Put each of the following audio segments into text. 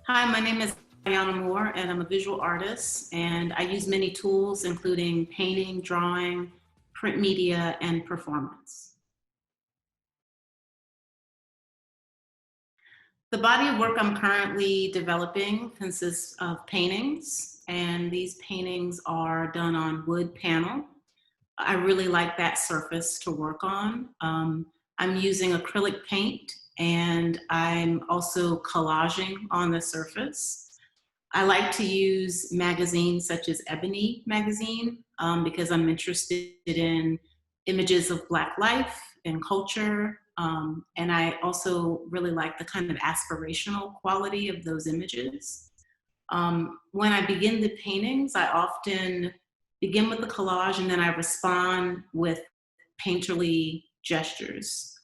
Hi, my name is Ayanah Moor, and I'm a visual artist, and I use many tools, including painting, drawing, print media, and performance. The body of work I'm currently developing consists of paintings, and these paintings are done on wood panel. I really like that surface to work on. I'm using acrylic paint, and I'm also collaging on the surface. I like to use magazines such as Ebony magazine because I'm interested in images of Black life and culture. And I also really like the kind of aspirational quality of those images. When I begin the paintings, I often begin with the collage and then I respond with painterly gestures.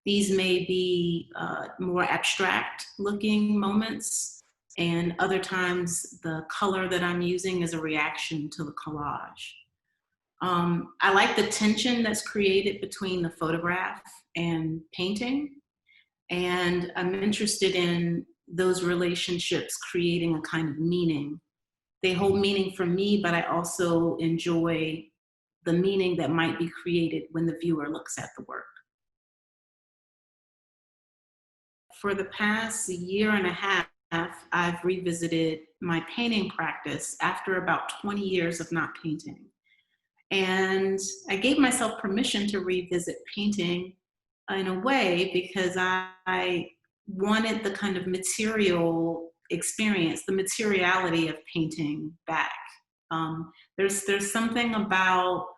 These may be more abstract looking moments, and other times the color that I'm using is a reaction to the collage. I like the tension that's created between the photograph and painting, and I'm interested in those relationships creating a kind of meaning. They hold meaning for me, but I also enjoy the meaning that might be created when the viewer looks at the work. For the past year and a half, I've revisited my painting practice after about 20 years of not painting. And I gave myself permission to revisit painting in a way because I wanted the kind of material experience, the materiality of painting back. There's something about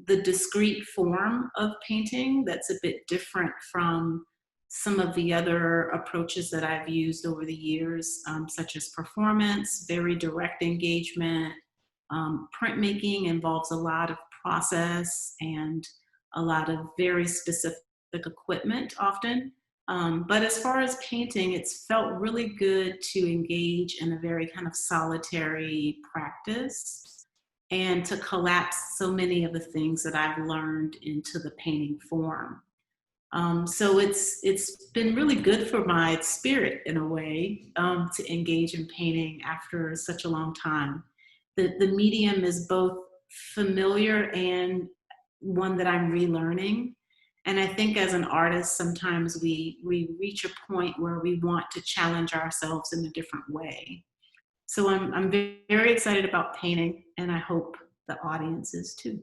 the discrete form of painting that's a bit different from some of the other approaches that I've used over the years, such as performance, very direct engagement. Printmaking involves a lot of process and a lot of very specific equipment often. But as far as painting, it's felt really good to engage in a very kind of solitary practice and to collapse so many of the things that I've learned into the painting form. So it's been really good for my spirit in a way to engage in painting after such a long time. The medium is both familiar and one that I'm relearning. And I think as an artist, sometimes we reach a point where we want to challenge ourselves in a different way. So I'm very excited about painting, and I hope the audience is too.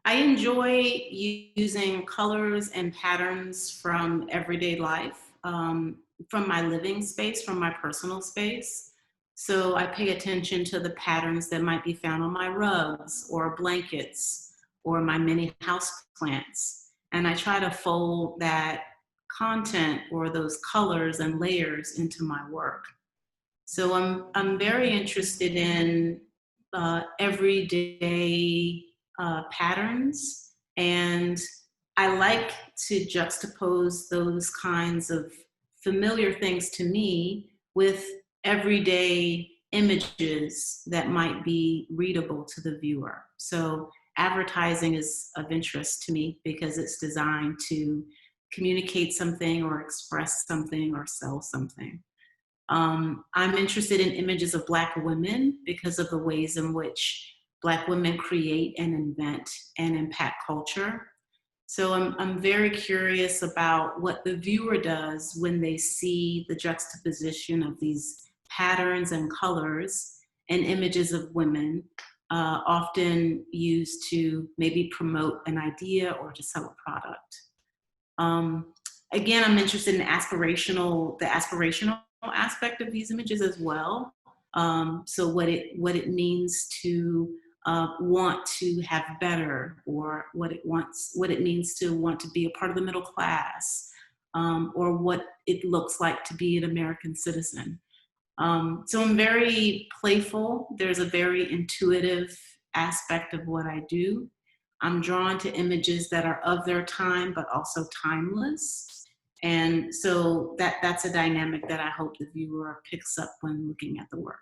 I enjoy using colors and patterns from everyday life, from my living space, from my personal space. So I pay attention to the patterns that might be found on my rugs or blankets or my many houseplants. And I try to fold that content or those colors and layers into my work. So I'm very interested in everyday patterns, and I like to juxtapose those kinds of familiar things to me with everyday images that might be readable to the viewer. So advertising is of interest to me because it's designed to communicate something or express something or sell something. I'm interested in images of Black women because of the ways in which Black women create and invent and impact culture. So I'm very curious about what the viewer does when they see the juxtaposition of these patterns and colors and images of women, often used to maybe promote an idea or to sell a product. Again, I'm interested in the aspirational aspect of these images as well. So what it means to want to have better, or what it means to want to be a part of the middle class, or what it looks like to be an American citizen. So I'm very playful. There's a very intuitive aspect of what I do. I'm drawn to images that are of their time, but also timeless. And so that's a dynamic that I hope the viewer picks up when looking at the work.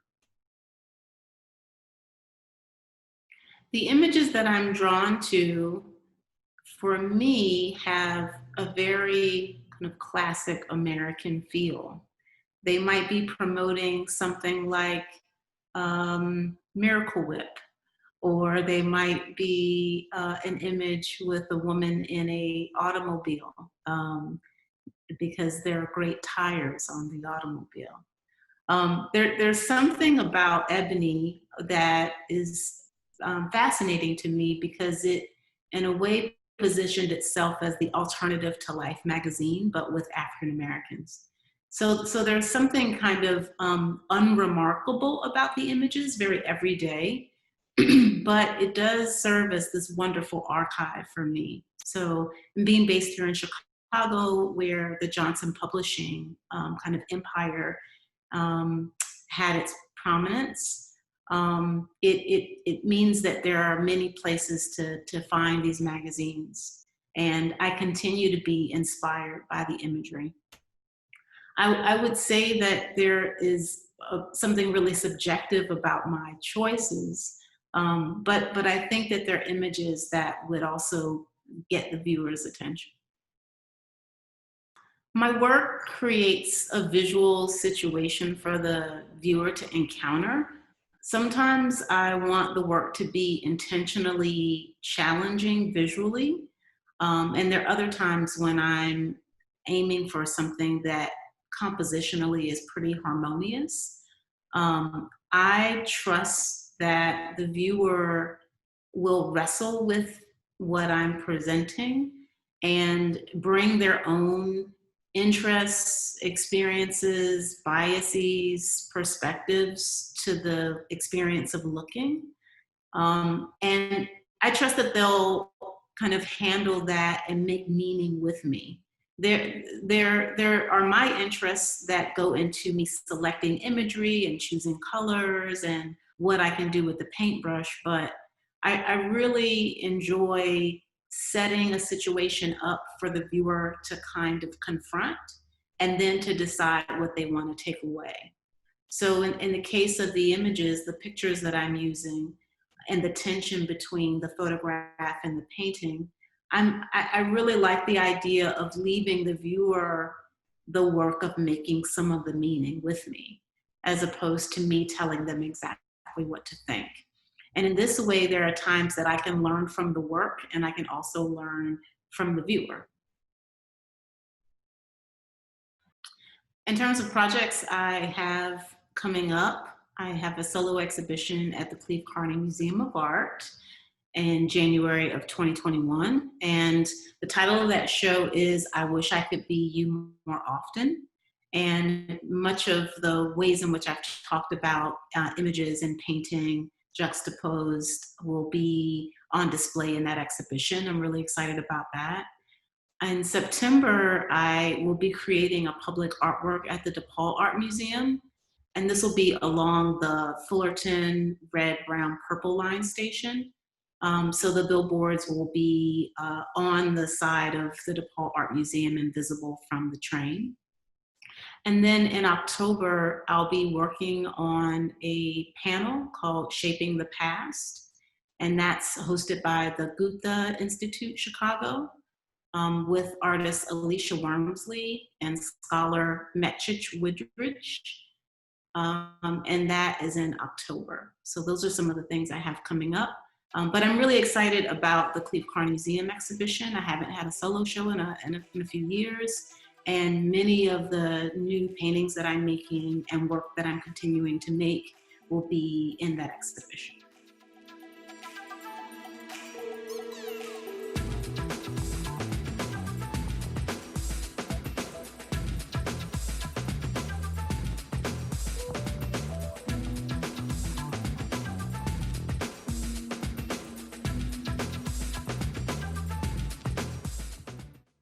The images that I'm drawn to, for me, have a very kind of classic American feel. They might be promoting something like Miracle Whip, or they might be an image with a woman in a automobile, because there are great tires on the automobile. There's something about Ebony that is fascinating to me, because it, in a way, positioned itself as the alternative to Life magazine, but with African Americans. So there's something kind of unremarkable about the images, very everyday, but it does serve as this wonderful archive for me. So being based here in Chicago, where the Johnson Publishing kind of empire had its prominence, it means that there are many places to find these magazines. And I continue to be inspired by the imagery. I would say that there is something really subjective about my choices, but I think that they're images that would also get the viewer's attention. My work creates a visual situation for the viewer to encounter. Sometimes I want the work to be intentionally challenging visually, and there are other times when I'm aiming for something that compositionally is pretty harmonious. I trust that the viewer will wrestle with what I'm presenting and bring their own interests, experiences, biases, perspectives to the experience of looking. And I trust that they'll kind of handle that and make meaning with me. There are my interests that go into me selecting imagery and choosing colors and what I can do with the paintbrush, but I really enjoy setting a situation up for the viewer to kind of confront and then to decide what they want to take away. So in the case of the images, the pictures that I'm using, and the tension between the photograph and the painting, I really like the idea of leaving the viewer the work of making some of the meaning with me, as opposed to me telling them exactly what to think. And in this way, there are times that I can learn from the work, and I can also learn from the viewer. In terms of projects I have coming up, I have a solo exhibition at the Cleve Carney Museum of Art in January of 2021. And the title of that show is I Wish I Could Be You More Often. And much of the ways in which I've talked about images and painting juxtaposed will be on display in that exhibition. I'm really excited about that. In September, I will be creating a public artwork at the DePaul Art Museum. And this will be along the Fullerton red, brown, purple line station. So the billboards will be on the side of the DePaul Art Museum and visible from the train. And then in October, I'll be working on a panel called Shaping the Past. And that's hosted by the Goethe Institute Chicago, with artist Alicia Wormsley and scholar Metchich Woodridge. And that is in October. So those are some of the things I have coming up. But I'm really excited about the Cleve Carney Museum exhibition. I haven't had a solo show in a few years. And many of the new paintings that I'm making and work that I'm continuing to make will be in that exhibition.